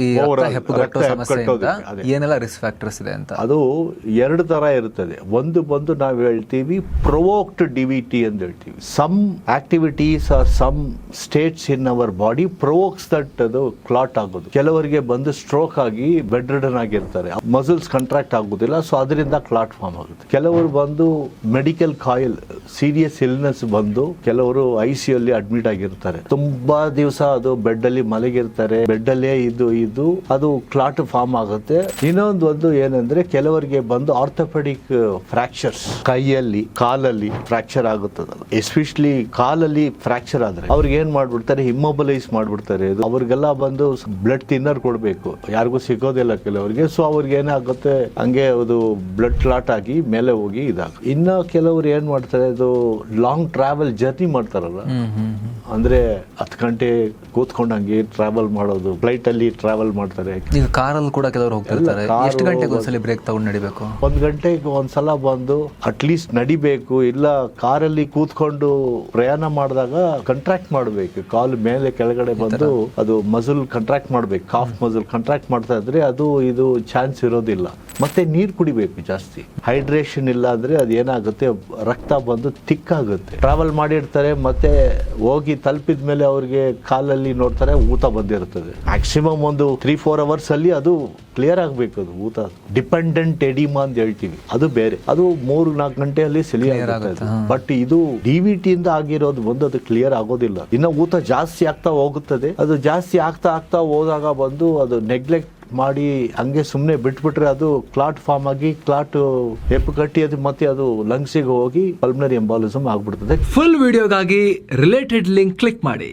ಈ Overall, ಹೆಪ್ಪುಗಟ್ಟೋ ರಕ್ತ ಸಮಸ್ಯೆಯಿಂದ ಹೆಪ್ಪುಗಟ್ಟೋದಕ್ಕೆ, ಅದೇ. ಏನೆಲ್ಲ ರಿಸ್ಕ್ ಫ್ಯಾಕ್ಟರ್ಸ್ ಇದೆ ಅಂತ? ಅದು ಎರಡು ತರ ಇರುತ್ತದೆ. ಒಂದು ಬಂದು ನಾವು ಹೇಳ್ತೀವಿ ಪ್ರೊವೋಕ್ಡ್ ಡಿವಿಟಿ ಅಂತ ಹೇಳ್ತೀವಿ. Some activities are some states in our body provokes that ಅದು ಕ್ಲಾಟ್ ಆಗೋದು. ಕೆಲವರಿಗೆ ಬಂದು ಸ್ಟ್ರೋಕ್ ಆಗಿ ಬೆಡ್ ರಿಡನ್ ಆಗಿರ್ತಾರೆ, ಮಸಲ್ಸ್ ಕಾಂಟ್ರಾಕ್ಟ್ ಆಗುದಿಲ್ಲ, ಸೊ ಅದರಿಂದ ಕ್ಲಾಟ್ ಫಾರ್ಮ್ ಆಗುತ್ತೆ. ಕೆಲವರು ಬಂದು ಮೆಡಿಕಲ್ ಕಾಯಿಲ್ ಸೀರಿಯಸ್ ಇಲ್ನೆಸ್ ಬಂದು ಕೆಲವರು ICU ಅಲ್ಲಿ ಅಡ್ಮಿಟ್ ಆಗಿರ್ತಾರೆ, ತುಂಬಾ ದಿವಸ ಅದು ಬೆಡ್ ಅಲ್ಲಿ ಮಲಗಿರ್ತಾರೆ, ಬೆಡ್ ಅಲ್ಲೇ ಇದು ಅದು ಕ್ಲಾಟ್ ಫಾರ್ಮ್ ಆಗುತ್ತೆ. ಇನ್ನೊಂದು ಏನಂದ್ರೆ ಕೆಲವರಿಗೆ ಬಂದು ಆರ್ಥೋಪೆಡಿಕ್ ಫ್ರಾಕ್ಚರ್ಸ್, ಕೈಯಲ್ಲಿ ಕಾಲಲ್ಲಿ ಫ್ರಾಕ್ಚರ್ ಆಗುತ್ತದಲ್ಲ, ಎಸ್ಪೆಷಲಿ ಕಾಲಲ್ಲಿ ಫ್ರಾಕ್ಚರ್ ಆದ್ರೆ ಅವ್ರಿಗೆ ಏನ್ ಮಾಡ್ಬಿಡ್ತಾರೆ, ಇಮ್ಮೊಬಲೈಸ್ ಮಾಡ್ಬಿಡ್ತಾರೆ. ಅವ್ರಿಗೆಲ್ಲ ಬಂದು ಬ್ಲಡ್ ಥಿನ್ನರ್ ಕೊಡ್ಬೇಕು, ಯಾರಿಗೂ ಸಿಗೋದಿಲ್ಲ ಕೆಲವರಿಗೆ. ಸೊ ಅವ್ರಿಗೆ ಏನಾಗುತ್ತೆ, ಹಂಗೆ ಅದು ಬ್ಲಡ್ ಕ್ಲಾಟ್ ಆಗಿ ಮೇಲೆ ಹೋಗಿ ಇನ್ನು ಕೆಲವರು ಏನ್ ಮಾಡ್ತಾರೆ, ಅದು ಲಾಂಗ್ ಟ್ರಾವೆಲ್ ಜರ್ನಿ ಮಾಡ್ತಾರಲ್ಲ, ಅಂದ್ರೆ 10 ಗಂಟೆ ಕೂತ್ಕೊಂಡು ಹಂಗೆ ಟ್ರಾವೆಲ್ ಮಾಡೋದು, ಫ್ಲೈಟ್ ಅಲ್ಲಿ ಟ್ರಾವೆಲ್ ಮಾಡ್ತಾರೆ. ಈಗ ಕಾರಲ್ಲಿ ಕೂಡ ಕೆಲವರು ಹೋಗ್ತಿರ್ತಾರೆ, ಎಷ್ಟು ಗಂಟೆಗೆ ಒಂದ್ಸಲಿ ಬ್ರೇಕ್ ತಗೊಂಡು ನಡಿಬೇಕು? 1 ಗಂಟೆಗೆ ಒಂದ್ಸಲ ಬಂದು ಅಟ್ಲೀಸ್ಟ್ ನಡಿಬೇಕು. ಇಲ್ಲ ಕಾರಲ್ಲಿ ಕೂತ್ಕೊಂಡು ಪ್ರಯಾಣ ಮಾಡಿದಾಗ ಕಂಟ್ರಾಕ್ಟ್ ಮಾಡಬೇಕು, ಕಾಲ್ ಮೇಲೆ ಕೆಳಗಡೆ ಬಂದು ಅದು ಮಸಲ್ ಕಂಟ್ರಾಕ್ಟ್ ಮಾಡ್ಬೇಕು, ಕಾಫ್ ಮಸಲ್ ಕಂಟ್ರಾಕ್ಟ್ ಮಾಡ್ತಾ ಇದ್ರೆ ಅದು ಇದು ಚಾನ್ಸ್ ಇರೋದಿಲ್ಲ. ಮತ್ತೆ ನೀರು ಕುಡಿಬೇಕು ಜಾಸ್ತಿ. ಹೈಡ್ರೇಷನ್ ಇಲ್ಲ ಅಂದ್ರೆ ಅದು ಏನಾಗುತ್ತೆ, ರಕ್ತ ಬಂದು ಥಿಕ್ ಆಗುತ್ತೆ. ಟ್ರಾವೆಲ್ ಮಾಡಿರ್ತಾರೆ, ಮತ್ತೆ ಹೋಗಿ ತಲುಪಿದ ಮೇಲೆ ಅವ್ರಿಗೆ ಕಾಲಲ್ಲಿ ನೋಡ್ತಾರೆ ಊತ ಬಂದಿರ್ತದೆ. ಮ್ಯಾಕ್ಸಿಮಮ್ ಒಂದು 3-4 ಅವರ್ಸ್ ಅಲ್ಲಿ ಅದು ಕ್ಲಿಯರ್ ಆಗ್ಬೇಕು. ಅದು ಊತ ಡಿಪೆಂಡೆಂಟ್ ಎಡಿಮಾ ಅಂತ ಹೇಳ್ತೀವಿ, ಅದು ಬೇರೆ. ಅದು 3-4 ಗಂಟೆಯಲ್ಲಿ ಕ್ಲಿಯರ್ ಆಗುತ್ತೆ. ಬಟ್ ಇದು DVT ಇಂದ ಆಗಿರೋದು ಬಂದು ಅದು ಕ್ಲಿಯರ್ ಆಗೋದಿಲ್ಲ. ಇನ್ನು ಊತ ಜಾಸ್ತಿ ಆಗ್ತಾ ಹೋಗುತ್ತದೆ. ಅದು ಜಾಸ್ತಿ ಆಗ್ತಾ ಹೋದಾಗ ಬಂದು ಅದು ನೆಗ್ಲೆಕ್ಟ್ ಮಾಡಿ ಹಂಗೆ ಸುಮ್ಮನೆ ಬಿಟ್ಬಿಟ್ರೆ ಅದು ಕ್ಲಾಟ್ ಫಾರ್ಮ್ ಆಗಿ ಕ್ಲಾಟ್ ಹೆಪ್ಪು ಕಟ್ಟಿ ಅದು ಮತ್ತೆ ಅದು ಲಂಗ್ಸಿಗೆ ಹೋಗಿ ಪಲ್ಮನರಿ ಎಂಬಾಲಿಸಮ್ ಆಗ್ಬಿಡ್ತದೆ. ಫುಲ್ ವಿಡಿಯೋಗಾಗಿ ರಿಲೇಟೆಡ್ ಲಿಂಕ್ ಕ್ಲಿಕ್ ಮಾಡಿ.